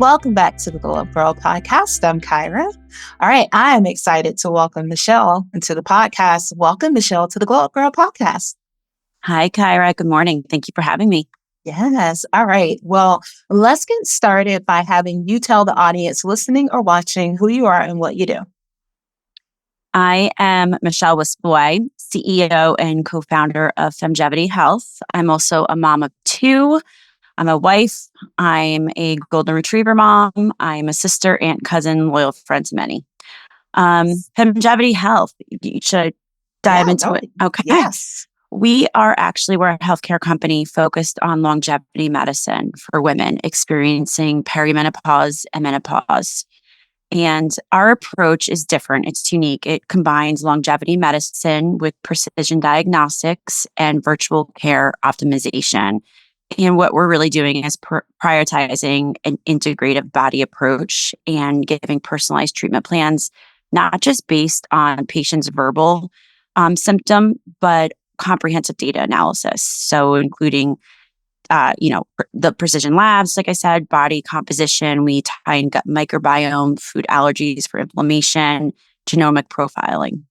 Welcome back to the Gyrl Podcast. I'm Kyra. All right, I am excited to welcome Michele into the podcast. Welcome, Michele, to the Gyrl Podcast. Hi, Kyra. Good morning. Thank you for having me. Yes. All right. Well, let's get started by having you tell the audience listening or watching who you are and what you do. I am Michele Wispelwey, CEO and co-founder of FemGevity Health. I'm also a mom of two. I'm a wife. I'm a golden retriever mom. I'm a sister, aunt, cousin, loyal friend to many. FemGevity Health. Should I dive into it? Okay. Yes. We're a healthcare company focused on longevity medicine for women experiencing perimenopause and menopause. And our approach is different. It's unique. It combines longevity medicine with precision diagnostics and virtual care optimization. And what we're really doing is prioritizing an integrative body approach and giving personalized treatment plans, not just based on patients' verbal symptom, but comprehensive data analysis. So including, the precision labs, like I said, body composition, we tie in gut microbiome, food allergies for inflammation, genomic profiling.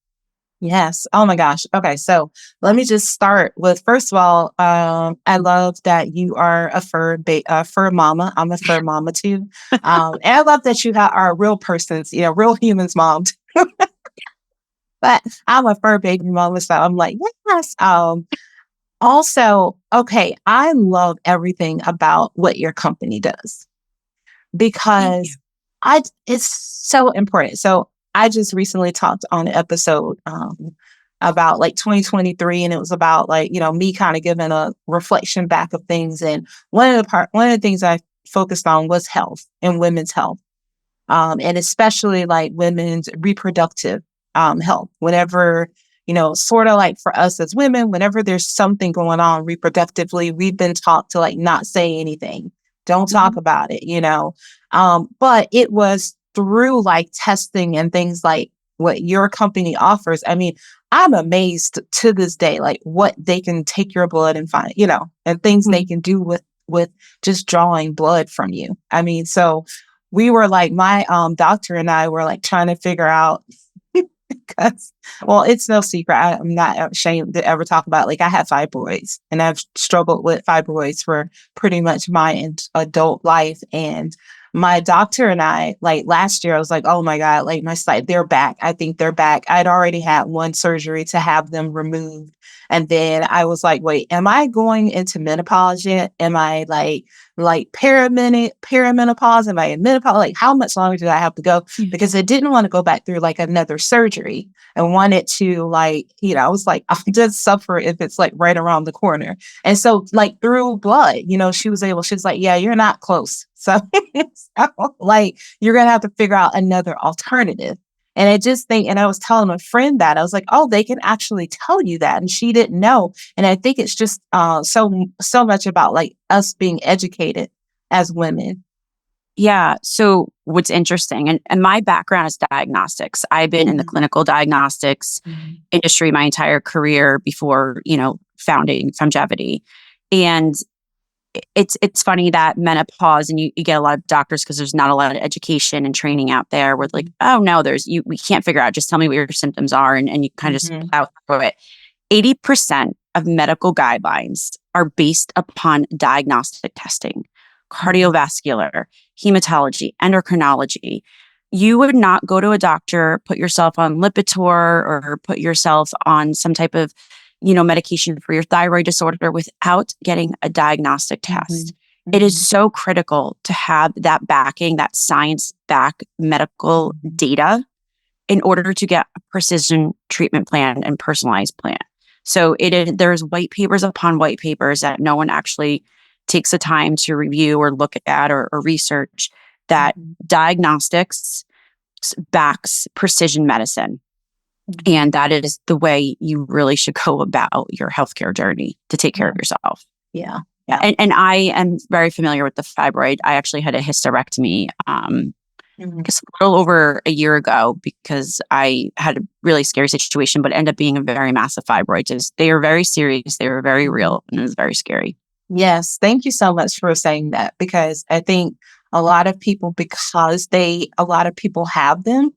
Yes. Oh my gosh. Okay. So let me just start with, first of all, I love that you are a fur mama. I'm a fur mama too. And I love that you are real persons, real humans mom too. But I'm a fur baby mama. So I'm like, yes. Also, okay. I love everything about what your company does because it's so important. So I just recently talked on an episode about like 2023, and it was about me kind of giving a reflection back of things. And one of the things I focused on was health and women's health, and especially like women's reproductive health. Whenever sort of like for us as women, whenever there's something going on reproductively, we've been taught to like not say anything, don't talk about it, but it was through like testing and things like what your company offers. I mean, I'm amazed to this day, like what they can take your blood and find, and things they can do with just drawing blood from you. I mean, so we were like, my doctor and I were like trying to figure out because, well, it's no secret. I'm not ashamed to ever talk about, like, I had fibroids and I've struggled with fibroids for pretty much my adult life. And my doctor and I, like last year, I was like, oh my God, like my site, they're back. I think they're back. I'd already had one surgery to have them removed. And then I was like, wait, am I going into menopause yet? Am I like perimenopause? Am I in menopause? Like, how much longer do I have to go? Because I didn't want to go back through like another surgery and wanted to I was like, I'll just suffer if it's like right around the corner. And so like through blood, she was like, yeah, you're not close. So, like, you're going to have to figure out another alternative. And I was telling a friend that I was like, oh, they can actually tell you that. And she didn't know. And I think it's just so much about like us being educated as women. Yeah. So what's interesting, and my background is diagnostics. I've been in the clinical diagnostics industry my entire career before, founding FemGevity. And it's funny that menopause, and you get a lot of doctors because there's not a lot of education and training out there where like, oh no, we can't figure out, just tell me what your symptoms are. And you kind of just plow through it. 80% of medical guidelines are based upon diagnostic testing, cardiovascular, hematology, endocrinology. You would not go to a doctor, put yourself on Lipitor or put yourself on some type of medication for your thyroid disorder without getting a diagnostic test. It is so critical to have that backing, that science-backed medical data in order to get a precision treatment plan and personalized plan. So there's white papers upon white papers that no one actually takes the time to review or look at or research that diagnostics backs precision medicine. And that is the way you really should go about your healthcare journey to take care of yourself. Yeah. And I am very familiar with the fibroid. I actually had a hysterectomy I guess a little over a year ago because I had a really scary situation, but it ended up being a very massive fibroid. They are very serious. They were very real, and it was very scary. Yes. Thank you so much for saying that, because I think a lot of people, because a lot of people have them,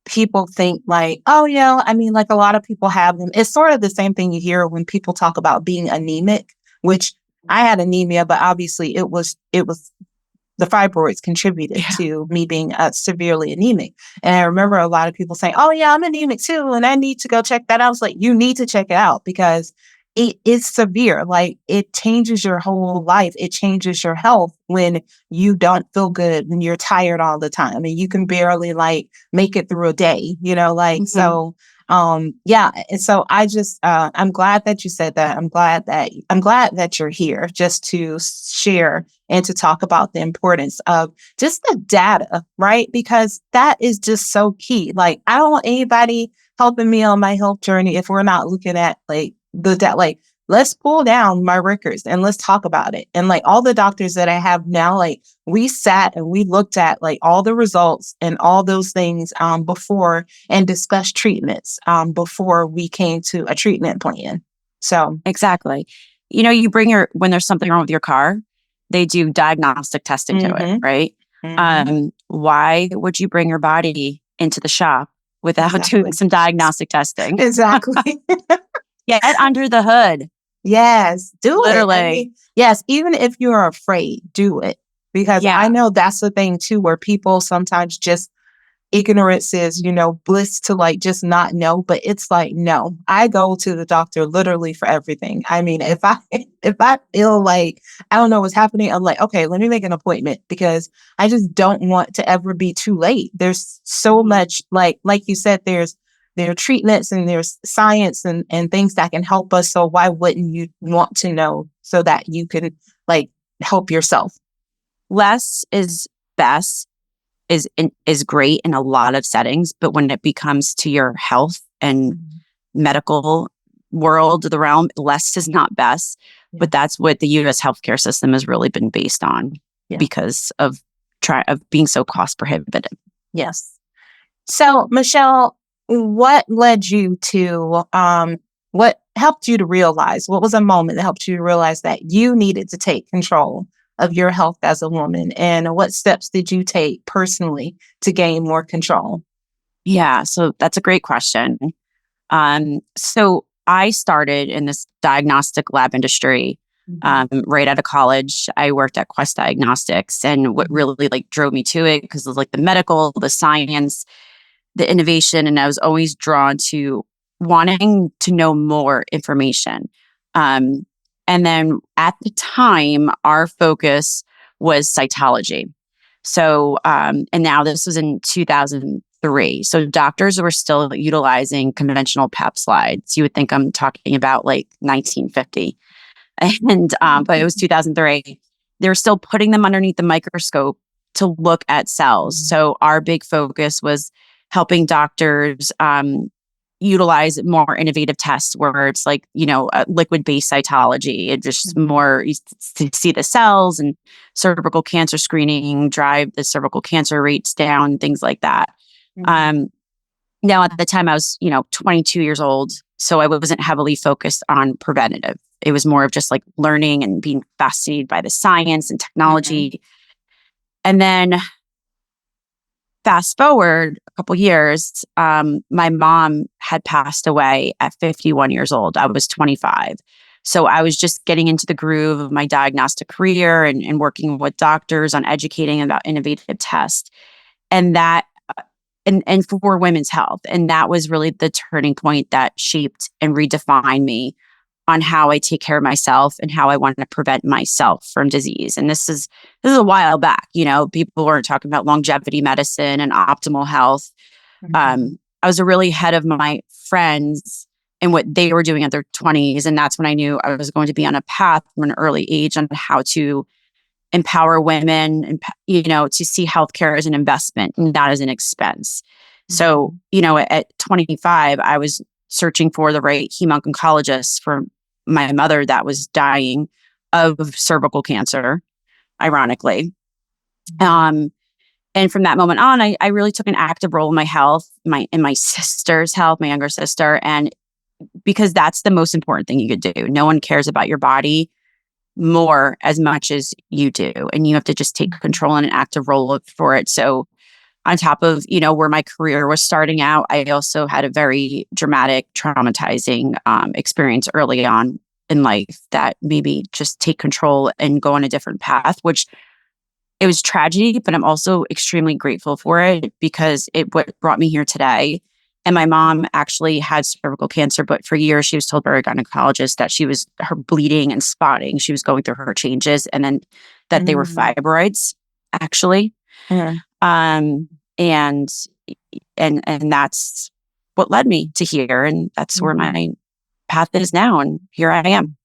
people think like, oh yeah, I mean, like a lot of people have them. It's sort of the same thing you hear when people talk about being anemic, which I had anemia, but obviously it was the fibroids contributed to me being severely anemic. And I remember a lot of people saying, oh yeah, I'm anemic too, and I need to go check that out. I was like, you need to check it out because it is severe. Like it changes your whole life. It changes your health when you don't feel good, when you're tired all the time and you can barely like make it through a day, so yeah. And so I just I'm glad that you said that. I'm glad that you're here just to share and to talk about the importance of just the data, right? Because that is just so key. Like I don't want anybody helping me on my health journey if we're not looking at like like let's pull down my records and let's talk about it. And like all the doctors that I have now, like we sat and we looked at like all the results and all those things before and discussed treatments before we came to a treatment plan. So exactly. You bring when there's something wrong with your car, they do diagnostic testing to it, right? Why would you bring your body into the shop without doing some diagnostic testing? Exactly. Get under the hood. Yes, do Literally. it. I mean, yes, even if you're afraid, do it. Because I know that's the thing too, where people sometimes just ignorance is, bliss to like just not know. But it's like, no, I go to the doctor literally for everything. I mean, if I feel like I don't know what's happening, I'm like, okay, let me make an appointment because I just don't want to ever be too late. There's so much like you said, there are treatments and there's science and things that can help us. So why wouldn't you want to know so that you can like help yourself? Less is best is great in a lot of settings, but when it becomes to your health and medical world, the realm, less is not best. Yeah. But that's what the U.S. healthcare system has really been based on because of being so cost prohibitive. Yes. So Michele, what led you to, what helped you to realize, what was a moment that helped you to realize that you needed to take control of your health as a woman? And what steps did you take personally to gain more control? Yeah, so that's a great question. So I started in this diagnostic lab industry right out of college. I worked at Quest Diagnostics, and what really like drove me to it because it was like the medical, the science, the innovation, and I was always drawn to wanting to know more information. And then at the time, our focus was cytology. So, and now this was in 2003. So doctors were still utilizing conventional Pap slides. You would think I'm talking about like 1950. And, but it was 2003. They were still putting them underneath the microscope to look at cells. So our big focus was helping doctors utilize more innovative tests where it's like, liquid-based cytology. It just more to see the cells and cervical cancer screening, drive the cervical cancer rates down, things like that. Now, at the time I was, 22 years old, so I wasn't heavily focused on preventative. It was more of just like learning and being fascinated by the science and technology. And then fast forward a couple years, my mom had passed away at 51 years old. I was 25. So I was just getting into the groove of my diagnostic career and working with doctors on educating about innovative tests. And that, and for women's health. And that was really the turning point that shaped and redefined me on how I take care of myself and how I want to prevent myself from disease. And this is a while back. People weren't talking about longevity medicine and optimal health. I was really ahead of my friends and what they were doing at their 20s. And that's when I knew I was going to be on a path from an early age on how to empower women and, to see healthcare as an investment and not as an expense. So, at 25, I was searching for the right hemo-oncologist for my mother that was dying of cervical cancer, ironically. And from that moment on, I really took an active role in my health, in my sister's health, my younger sister, and because that's the most important thing you could do. No one cares about your body more as much as you do. And you have to just take control and an active role for it. So on top of, where my career was starting out, I also had a very dramatic, traumatizing experience early on in life that made me just take control and go on a different path, which it was tragedy, but I'm also extremely grateful for it because what brought me here today. And my mom actually had cervical cancer, but for years she was told by her gynecologist that her bleeding and spotting. She was going through her changes, and then that they were fibroids, actually. And that's what led me to here, and that's where my path is now. And here I am.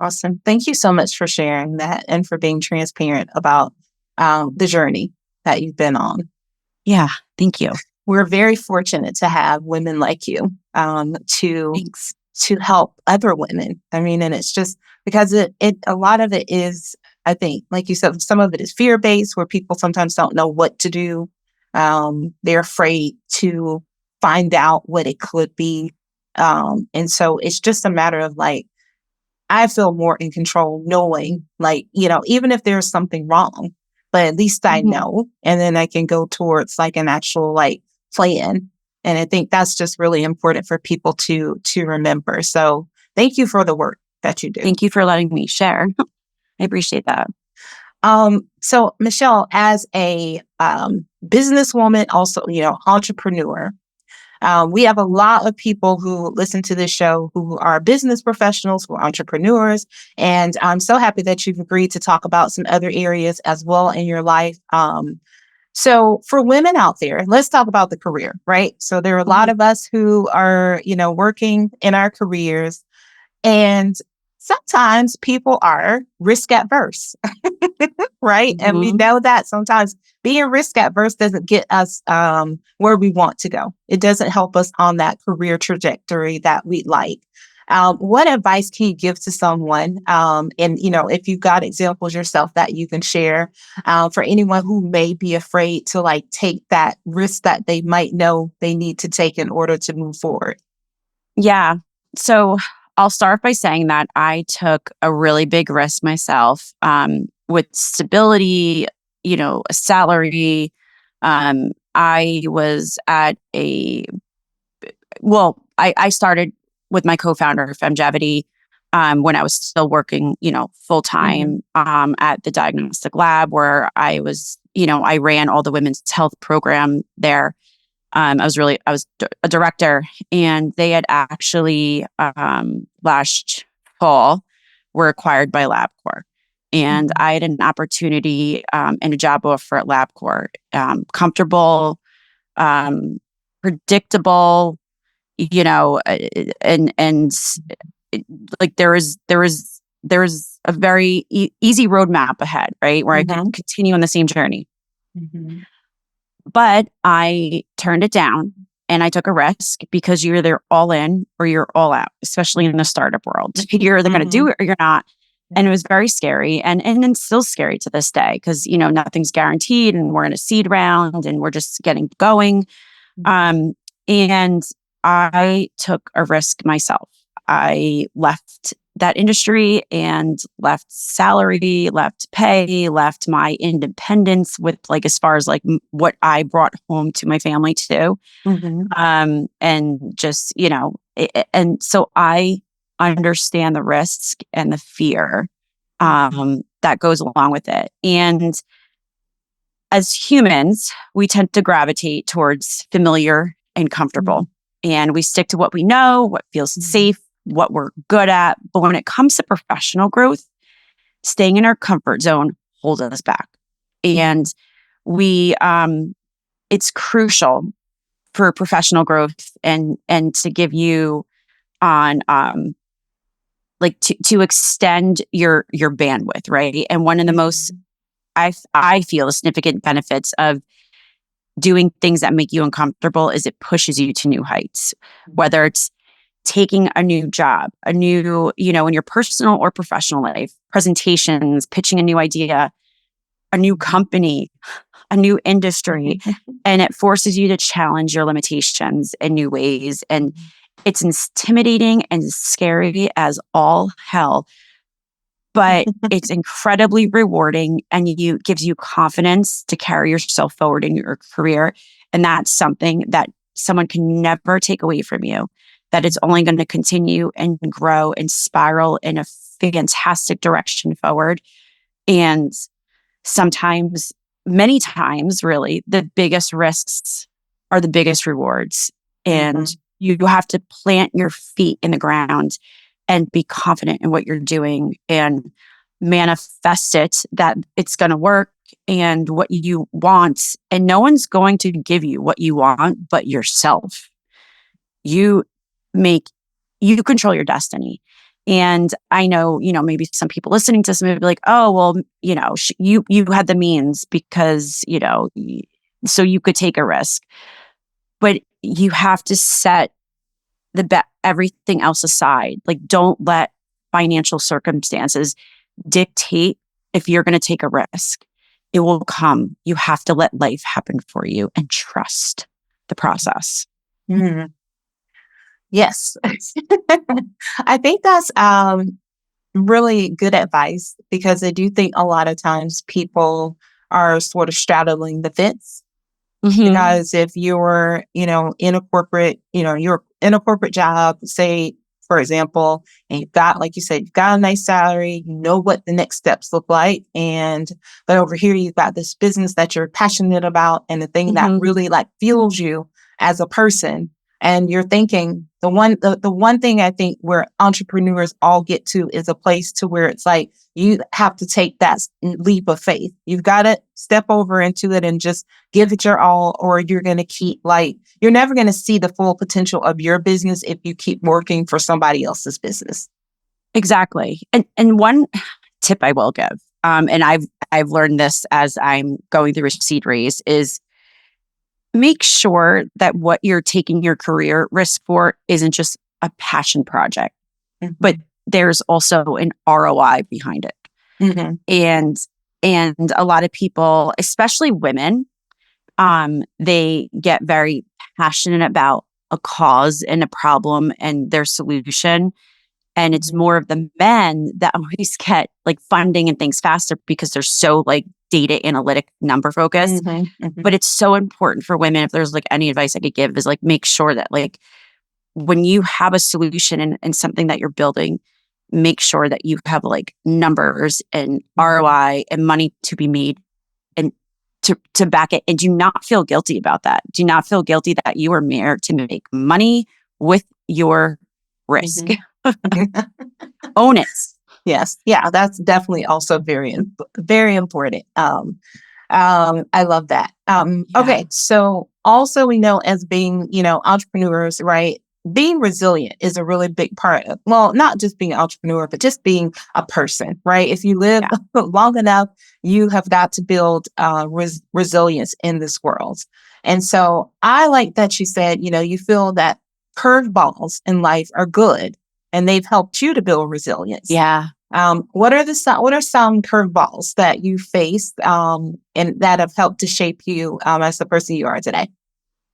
Awesome. Thank you so much for sharing that and for being transparent about the journey that you've been on. Yeah, thank you. We're very fortunate to have women like you to help other women. I mean, and it's just because a lot of it is, I think, like you said, some of it is fear-based where people sometimes don't know what to do. They're afraid to find out what it could be. And so it's just a matter of I feel more in control knowing, even if there's something wrong, but at least I know, and then I can go towards an actual plan. And I think that's just really important for people to remember. So thank you for the work that you do. Thank you for letting me share. I appreciate that. So Michele, as a businesswoman, also, entrepreneur, we have a lot of people who listen to this show who are business professionals, who are entrepreneurs. And I'm so happy that you've agreed to talk about some other areas as well in your life. So for women out there, let's talk about the career, right? So there are a lot of us who are, working in our careers, and sometimes people are risk adverse, right? And we know that sometimes being risk adverse doesn't get us where we want to go. It doesn't help us on that career trajectory that we'd like. What advice can you give to someone? And, if you've got examples yourself that you can share for anyone who may be afraid to take that risk that they might know they need to take in order to move forward? Yeah. So I'll start by saying that I took a really big risk myself with stability, a salary. I was at I started with my co-founder of FemGevity when I was still working, full time at the diagnostic lab where I was, I ran all the women's health program there. I was a director, and they had actually last fall were acquired by LabCorp, and I had an opportunity and a job offer at LabCorp, comfortable, predictable, and there was a very easy roadmap ahead, right, where I could continue on the same journey. But I turned it down and I took a risk because you're either all in or you're all out, especially in the startup world. You're either going to do it or you're not. And it was very scary and it's still scary to this day because, nothing's guaranteed and we're in a seed round and we're just getting going. And I took a risk myself. I left that industry and left salary, left pay, left my independence with as far as what I brought home to my family too. And just, and so I understand the risk and the fear that goes along with it. And as humans, we tend to gravitate towards familiar and comfortable. And we stick to what we know, what feels safe, what we're good at. But when it comes to professional growth, staying in our comfort zone holds us back. And it's crucial for professional growth and to give you on to extend your bandwidth, right? And one of the most I feel significant benefits of doing things that make you uncomfortable is it pushes you to new heights, whether it's taking a new job, a new, in your personal or professional life, presentations, pitching a new idea, a new company, a new industry, and it forces you to challenge your limitations in new ways. And it's intimidating and scary as all hell. but it's incredibly rewarding and gives you confidence to carry yourself forward in your career. And that's something that someone can never take away from you, that it's only going to continue and grow and spiral in a fantastic direction forward. And sometimes, many times, really, the biggest risks are the biggest rewards. And you have to plant your feet in the ground and be confident in what you're doing and manifest it, that it's going to work and what you want. And no one's going to give you what you want but yourself. You control your destiny. And I know, maybe some people listening to this may be like, oh, well, you had the means because, so you could take a risk. But you have to set everything else aside. Like, don't let financial circumstances dictate if you're going to take a risk. It will come. You have to let life happen for you and trust the process. Mm-hmm. Yes. I think that's really good advice, because I do think a lot of times people are sort of straddling the fence. Because if you're, in a corporate, you're in a corporate job, say, for example, and you've got, like you said, you've got a nice salary, you know what the next steps look like. But over here, you've got this business that you're passionate about and the thing that really like fuels you as a person. And you're thinking the one thing I think where entrepreneurs all get to is a place to where it's like, you have to take that leap of faith. You've got to step over into it and just give it your all, or you're going to you're never going to see the full potential of your business if you keep working for somebody else's business. Exactly. And one tip I will give, and I've learned this as I'm going through a seed raise, is make sure that what you're taking your career risk for isn't just a passion project, but there's also an ROI behind it. And a lot of people, especially women, they get very passionate about a cause and a problem and their solution. And it's more of the men that always get like funding and things faster because they're so like data analytic number focused. But it's so important for women. If there's like any advice I could give, is like, make sure that like when you have a solution and something that you're building, make sure that you have like numbers and ROI and money to be made and to back it. And do not feel guilty about that. Do not feel guilty that you are there to make money with your risk. Own it. Yes. Yeah, that's definitely also very, very important. I love that. Okay. So also we know, as being, entrepreneurs, right? Being resilient is a really big part of, well, not just being an entrepreneur, but just being a person, right? If you live long enough, you have got to build resilience in this world. And so I like that you said, you feel that curveballs in life are good and they've helped you to build resilience. Yeah. What are some curveballs that you faced and that have helped to shape you as the person you are today?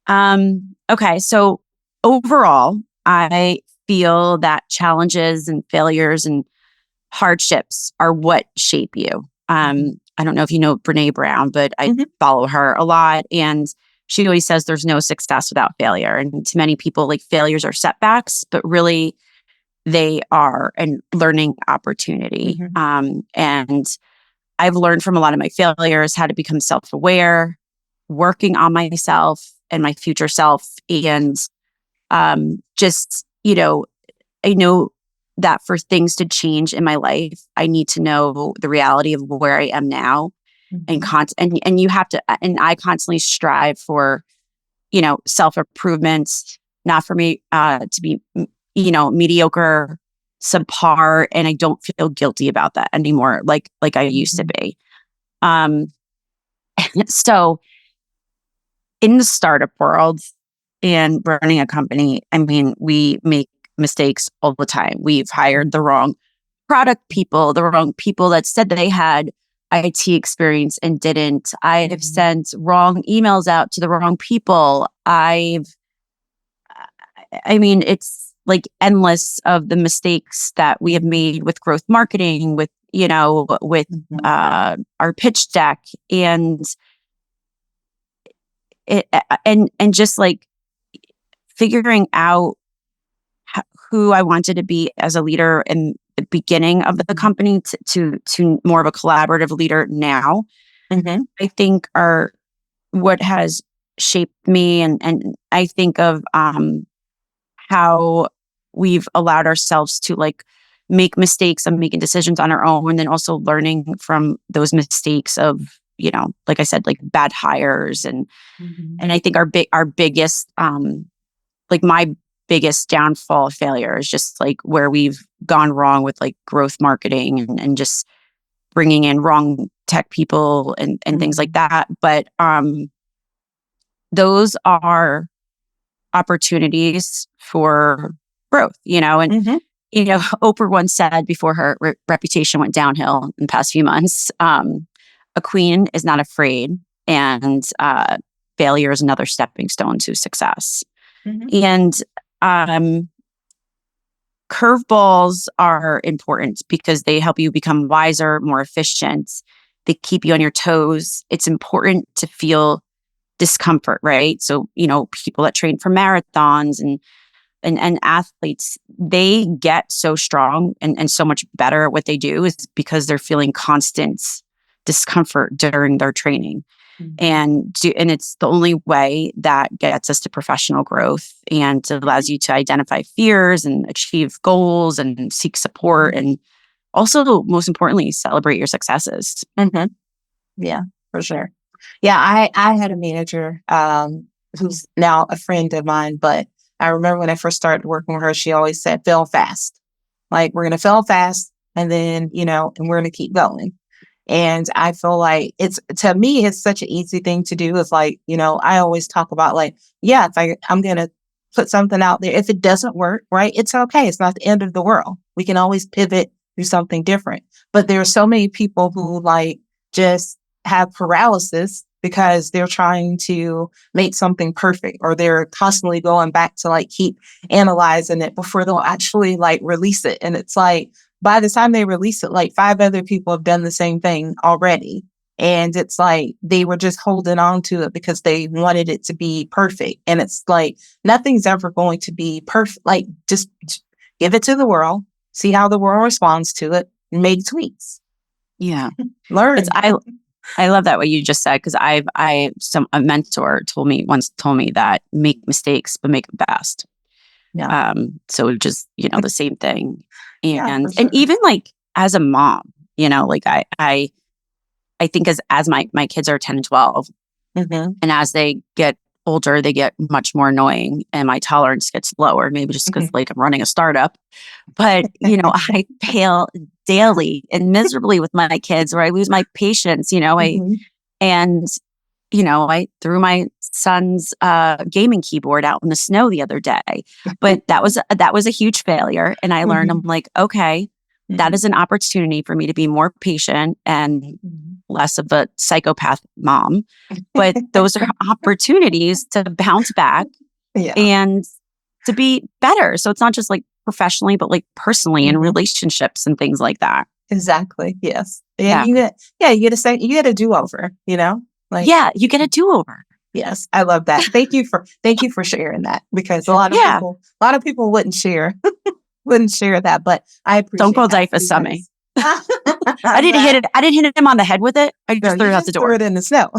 Okay. So overall, I feel that challenges and failures and hardships are what shape you. I don't know if you know Brene Brown, but I follow her a lot. And she always says there's no success without failure. And to many people, like, failures are setbacks, but really they are a learning opportunity. And I've learned from a lot of my failures how to become self-aware, working on myself and my future self. And just, I know that for things to change in my life, I need to know the reality of where I am now. And you have to, and I constantly strive for, self-improvement, not for me to be, mediocre, subpar, and I don't feel guilty about that anymore, like I used to be. So in the startup world and running a company, I mean, we make mistakes all the time. We've hired the wrong product people, the wrong people that said that they had IT experience and didn't. I've sent wrong emails out to the wrong people. It's like endless of the mistakes that we have made with growth marketing, with, with our pitch deck and and just like figuring out who I wanted to be as a leader in the beginning of the company to more of a collaborative leader now, I think are what has shaped me. And I think of how we've allowed ourselves to like make mistakes and making decisions on our own, and then also learning from those mistakes of, like I said, like bad hires. And I think our biggest, like my biggest downfall failure is just like where we've gone wrong with like growth marketing and just bringing in wrong tech people and things like that. But those are opportunities for growth, and Oprah once said before her reputation went downhill in the past few months, a queen is not afraid, and failure is another stepping stone to success. And curveballs are important because they help you become wiser, more efficient. They keep you on your toes. It's important to feel discomfort, right? So, people that train for marathons and athletes, they get so strong and so much better at what they do is because they're feeling constant discomfort during their training. And it's the only way that gets us to professional growth and allows you to identify fears and achieve goals and seek support. And also, most importantly, celebrate your successes. Yeah, for sure. Yeah, I had a manager who's now a friend of mine, but I remember when I first started working with her, she always said, fail fast. Like, we're going to fail fast, and then, and we're going to keep going. And I feel like to me, it's such an easy thing to do. It's like, I always talk about like, yeah, if I'm going to put something out there, if it doesn't work, right, it's okay. It's not the end of the world. We can always pivot, do something different. But there are so many people who like just have paralysis because they're trying to make something perfect, or they're constantly going back to like keep analyzing it before they'll actually like release it. And it's like, by the time they release it, like 5 other people have done the same thing already. And it's like they were just holding on to it because they wanted it to be perfect. And it's like nothing's ever going to be perfect. Like, just give it to the world, see how the world responds to it, and make tweaks. Yeah. Learn. I love that what you just said, because a mentor told me that make mistakes but make them fast. Yeah. So just the same thing. And for sure. and even like as a mom, like I think as my kids are 10 and 12, and as they get older, they get much more annoying, and my tolerance gets lower. Maybe just because like I'm running a startup, but I fail daily and miserably with my kids, where I lose my patience. I threw my son's gaming keyboard out in the snow the other day, but that was a huge failure. And I learned, I'm like, okay, that is an opportunity for me to be more patient and less of a psychopath mom. But those are opportunities to bounce back and to be better. So it's not just like professionally, but like personally in relationships and things like that. Exactly. Yes. And you get a do-over, Like, yeah, you get a do-over. Yes, I love that. Thank you for sharing that, because a lot of people wouldn't share that, but I appreciate. Don't go die for Sammy. I didn't hit him on the head with it. I just threw it out the door. Threw it in the snow.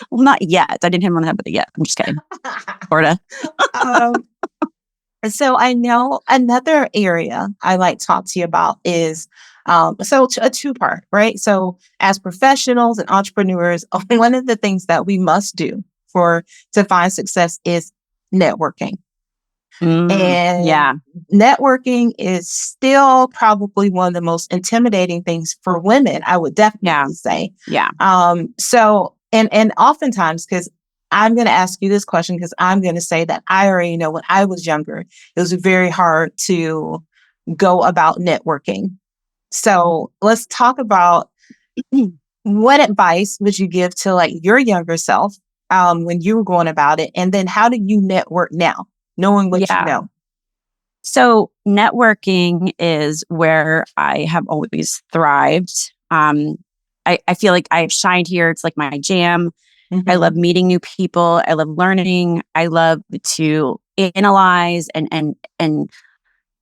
Well, not yet. I didn't hit him on the head with it yet. I'm just kidding. Sorta. So I know another area I like to talk to you about is a 2-part, right? So as professionals and entrepreneurs, one of the things that we must do to find success is networking. And networking is still probably one of the most intimidating things for women, I would definitely say. Yeah. So and oftentimes, because I'm going to ask you this question, because I'm going to say that I already know when I was younger, it was very hard to go about networking. So let's talk about what advice would you give to like your younger self when you were going about it, and then how do you network now, knowing what you know? So networking is where I have always thrived. I feel like I've shined here. It's like my jam. I love meeting new people. I love learning. I love to analyze and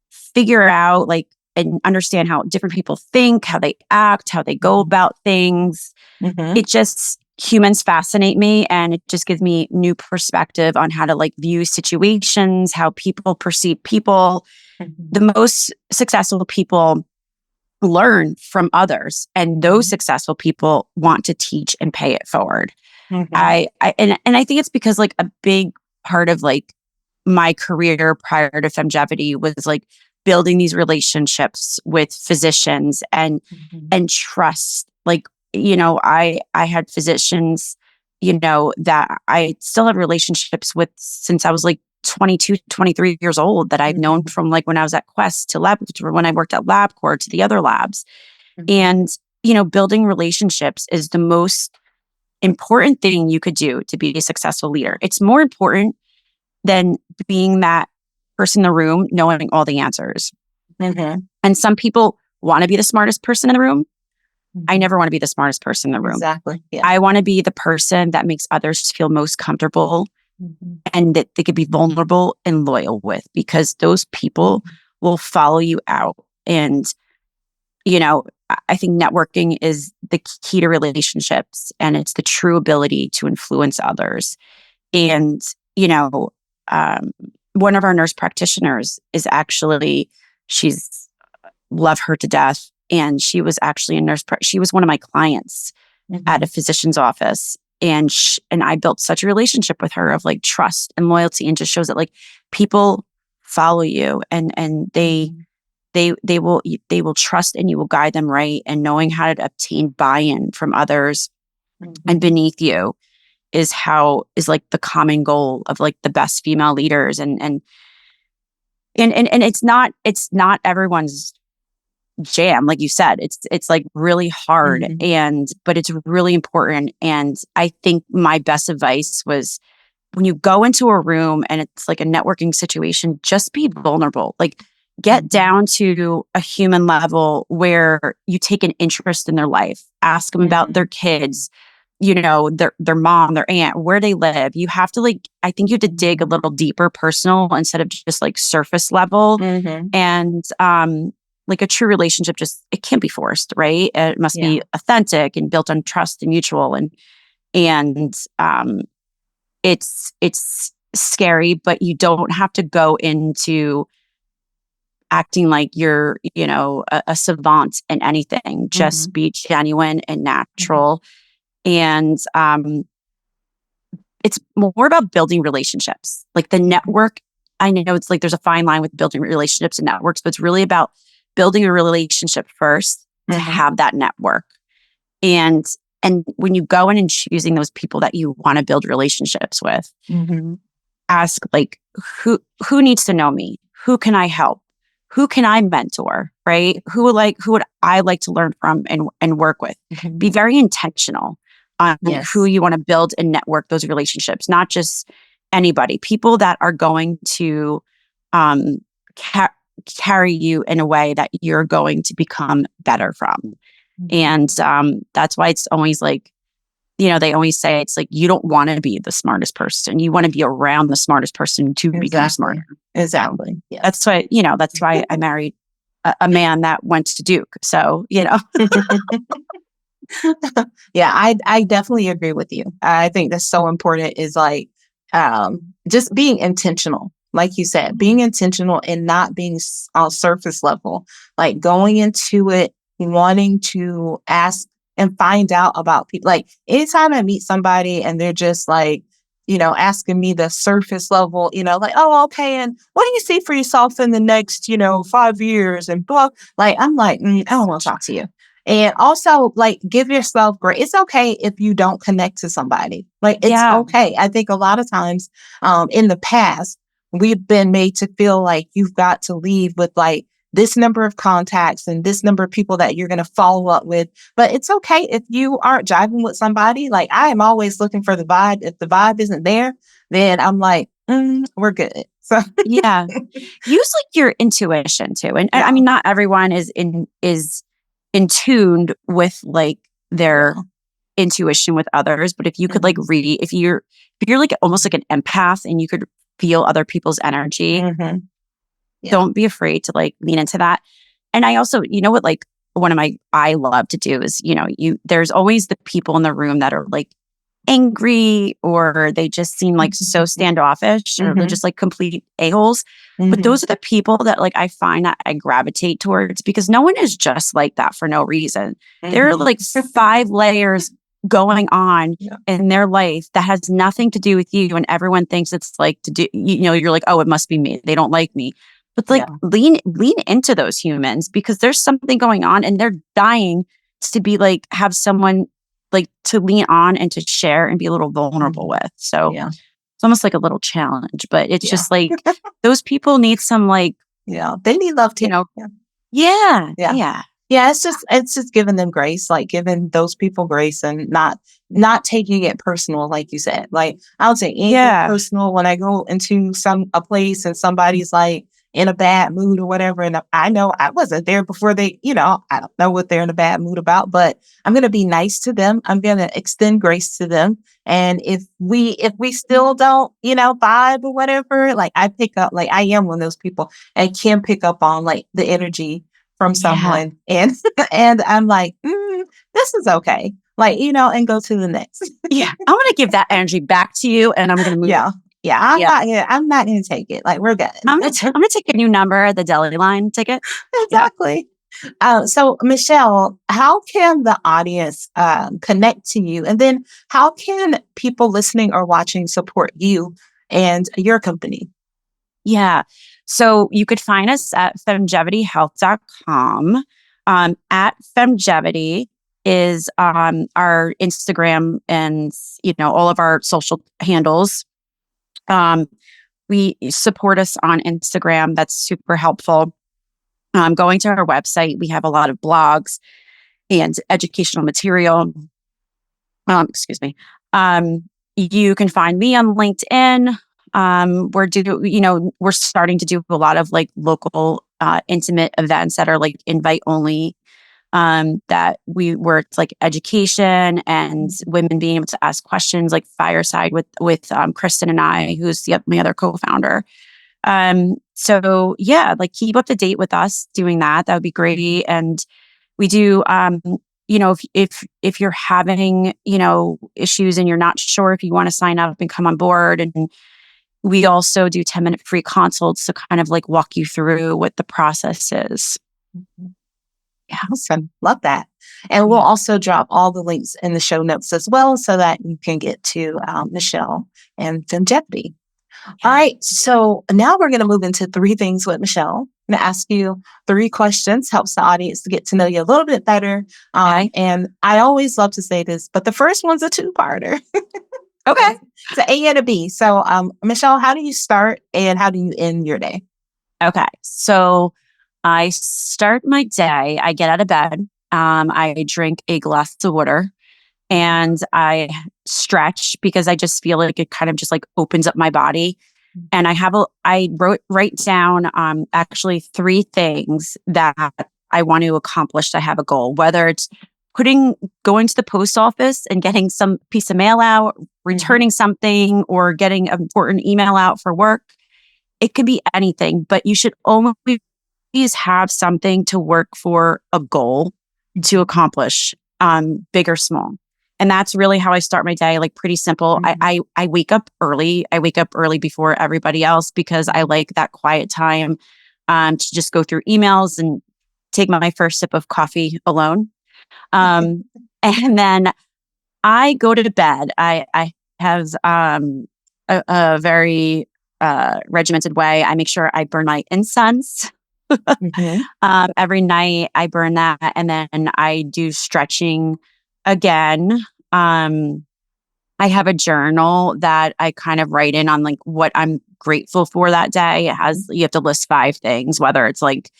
figure out like and understand how different people think, how they act, how they go about things. Mm-hmm. It just humans fascinate me, and it just gives me new perspective on how to like view situations, how people perceive people. The most successful people learn from others, and those successful people want to teach and pay it forward. And I think it's because like a big part of like my career prior to FemGevity was like building these relationships with physicians and trust. Like, I had physicians, that I still have relationships with since I was like 22, 23 years old that I've known from like when I was at Quest to when I worked at LabCorp to the other labs. And, building relationships is the most important thing you could do to be a successful leader. It's more important than being that person in the room, knowing all the answers. And some people want to be the smartest person in the room. I never want to be the smartest person in the room. Exactly. Yeah. I want to be the person that makes others feel most comfortable and that they could be vulnerable and loyal with, because those people will follow you out. And, I think networking is the key to relationships, and it's the true ability to influence others. And, one of our nurse practitioners is actually, she's love her to death. And she was actually a nurse. She was one of my clients at a physician's office. And I built such a relationship with her of like trust and loyalty, and just shows that like people follow you and they will trust, and you will guide them right. And knowing how to obtain buy-in from others and beneath you is like the common goal of like the best female leaders. And it's not everyone's jam. Like you said, it's like really hard but it's really important. And I think my best advice was, when you go into a room and it's like a networking situation, just be vulnerable. Like get down to a human level where you take an interest in their life. Ask them about their kids, their mom, their aunt, where they live. You have to I think you have to dig a little deeper, personal, instead of just like surface level. And like a true relationship, it can't be forced, right? It must be authentic and built on trust and mutual. And it's scary, but you don't have to go into acting like you're, a savant in anything. Just be genuine and natural. And it's more about building relationships. Like the network, I know it's like there's a fine line with building relationships and networks, but it's really about building a relationship first to have that network. And when you go in and choosing those people that you want to build relationships with, ask like, who needs to know me? Who can I help? Who can I mentor? Right? Who would I like to learn from and work with? Be very intentional on who you want to build and network those relationships, not just anybody. People that are going to carry you in a way that you're going to become better from. And that's why it's always like, they always say it's like, you don't want to be the smartest person. You want to be around the smartest person to become smarter. Exactly. So, that's why I married a man that went to Duke. So, Yeah, I definitely agree with you. I think that's so important, is like just being intentional. Like you said, being intentional and not being on surface level, like going into it, wanting to ask and find out about people. Like anytime I meet somebody and they're just like, asking me the surface level, like, oh, okay. And what do you see for yourself in the next, 5 years and blah, like, I'm like, I don't want to talk to you. And also like, give yourself grace. It's okay if you don't connect to somebody. Like, it's okay. I think a lot of times in the past, we've been made to feel like you've got to leave with like this number of contacts and this number of people that you're going to follow up with. But it's okay if you aren't jiving with somebody. Like I am always looking for the vibe. If the vibe isn't there, then I'm like, we're good. So Yeah. Use like your intuition too. And yeah. I mean, not everyone is in tuned with like their intuition with others. But if you could like read, if you're like almost like an empath and you could feel other people's energy, don't be afraid to like lean into that. And I also, you know what, like I love to do is, there's always the people in the room that are like angry, or they just seem like so standoffish, or they're just like complete a-holes. But those are the people that like I find that I gravitate towards, because no one is just like that for no reason. There are like 5 layers going on in their life that has nothing to do with you, and everyone thinks it's like to do, you're like, oh, it must be me, they don't like me. But like lean into those humans, because there's something going on and they're dying to be like, have someone like to lean on and to share and be a little vulnerable with. So it's almost like a little challenge, but it's just like those people need some like, they need love too. Yeah. It's just giving them grace, like giving those people grace, and not taking it personal, like you said. Like I would say anything personal when I go into a place and somebody's like in a bad mood or whatever, and I know I wasn't there before they, I don't know what they're in a bad mood about, but I'm gonna be nice to them. I'm gonna extend grace to them. And if we still don't, vibe or whatever, like I pick up, like I am one of those people and can pick up on like the energy from someone, and and I'm like, this is okay, like, and go to the next. I'm gonna give that energy back to you, and I'm gonna move. I'm not gonna take it. Like, we're good. I'm gonna take a new number, the deli line ticket. Exactly. So Michele, how can the audience connect to you, and then how can people listening or watching support you and your company? Yeah. So you could find us at femgevityhealth.com. At FemGevity is our Instagram and, all of our social handles. We support us on Instagram. That's super helpful. Going to our website, we have a lot of blogs and educational material. Excuse me. You can find me on LinkedIn. We're starting to do a lot of like local intimate events that are like invite only, where it's like education and women being able to ask questions, like fireside with Kristen and I, who's my other co-founder. So yeah, like keep up to date with us doing that. That would be great. And we do, if you're having, issues and you're not sure if you want to sign up and come on board, and we also do 10-minute free consults to kind of like walk you through what the process is. Yeah, awesome. Love that. And we'll also drop all the links in the show notes as well, so that you can get to Michele and FemGevity. All right. So now we're going to move into 3 things with Michele. I'm going to ask you 3 questions, helps the audience to get to know you a little bit better. And I always love to say this, but the first one's a 2-parter. Okay. It's an A and a B. So Michele, how do you start and how do you end your day? Okay. So I start my day, I get out of bed, I drink a glass of water, and I stretch, because I just feel like it kind of just like opens up my body. And I write down actually 3 things that I want to accomplish. I have a goal, whether it's going to the post office and getting some piece of mail out, returning something, or getting an important email out for work. It could be anything, but you should always have something to work for, a goal to accomplish, big or small. And that's really how I start my day, like pretty simple. I wake up early. I wake up early before everybody else, because I like that quiet time to just go through emails and take my first sip of coffee alone. And then I go to bed. I have a very regimented way. I make sure I burn my incense. Every night I burn that, and then I do stretching again. I have a journal that I kind of write in on like what I'm grateful for that day. You have to list 5 things, whether it's like,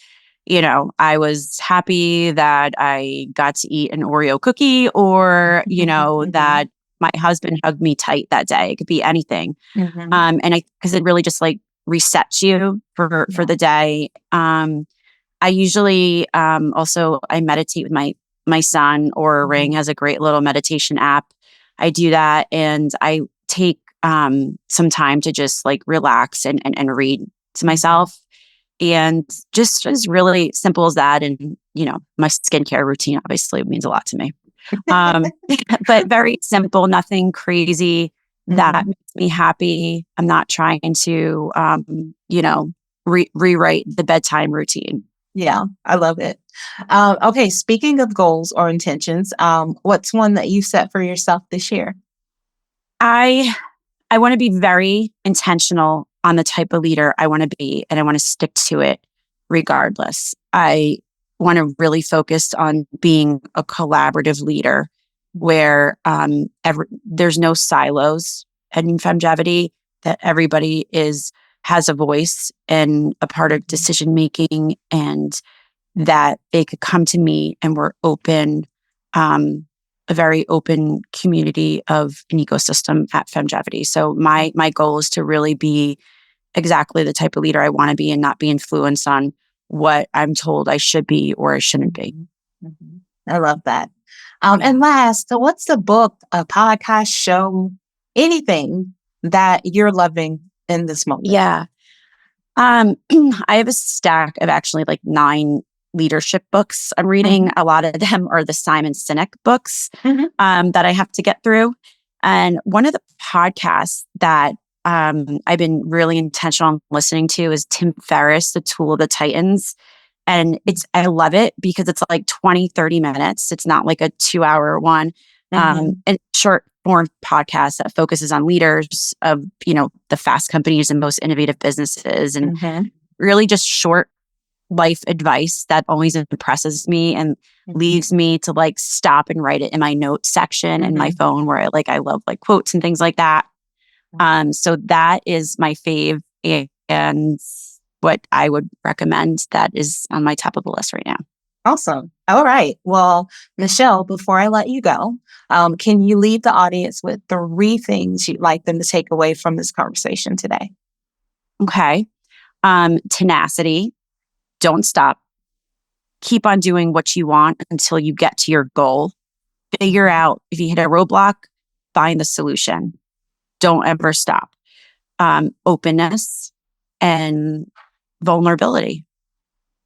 I was happy that I got to eat an Oreo cookie, or, that my husband hugged me tight that day. It could be anything. Because it really just like resets you for the day. I usually I meditate with my son, or Ring has a great little meditation app. I do that, and I take some time to just like relax and read to myself. And just as really simple as that. And, my skincare routine obviously means a lot to me. But very simple, nothing crazy that makes me happy. I'm not trying to, rewrite the bedtime routine. Yeah, I love it. Okay, speaking of goals or intentions, what's one that you set for yourself this year? I want to be very intentional on the type of leader I want to be, and I want to stick to it regardless. I want to really focus on being a collaborative leader where there's no silos in FemGevity, that everybody has a voice and a part of decision making, and that they could come to me and we're open, a very open community of an ecosystem at FemGevity. So my goal is to really be exactly the type of leader I want to be, and not be influenced on what I'm told I should be or I shouldn't be. I love that. And last, so what's the book, a podcast, show, anything that you're loving in this moment? Yeah. I have a stack of actually like 9 leadership books I'm reading. A lot of them are the Simon Sinek books that I have to get through. And one of the podcasts that I've been really intentional on listening to is Tim Ferriss, The Tool of the Titans. And I love it because it's like 20-30 minutes. It's not like a 2-hour one. And short form podcast that focuses on leaders of, the fast companies and most innovative businesses, and really just short life advice that always impresses me and leaves me to like stop and write it in my notes section in my phone, where I love like quotes and things like that. So that is my fave, and what I would recommend that is on my top of the list right now. Awesome. All right. Well, Michele, before I let you go, can you leave the audience with 3 things you'd like them to take away from this conversation today? Okay. Tenacity. Don't stop. Keep on doing what you want until you get to your goal. Figure out if you hit a roadblock, find the solution. Don't ever stop. Openness and vulnerability.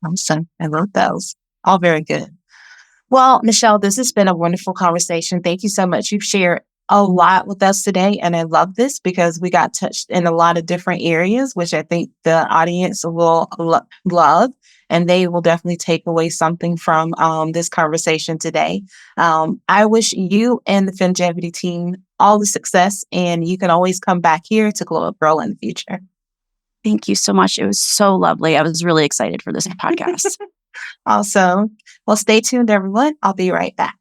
Awesome. I love those. All very good. Well, Michele, this has been a wonderful conversation. Thank you so much. You've shared a lot with us today, and I love this because we got touched in a lot of different areas, which I think the audience will love, and they will definitely take away something from this conversation today. I wish you and the FemGevity team all the success, and you can always come back here to Glow Up Girl in the future. Thank you so much. It was so lovely. I was really excited for this podcast. Awesome. Well, stay tuned, everyone. I'll be right back.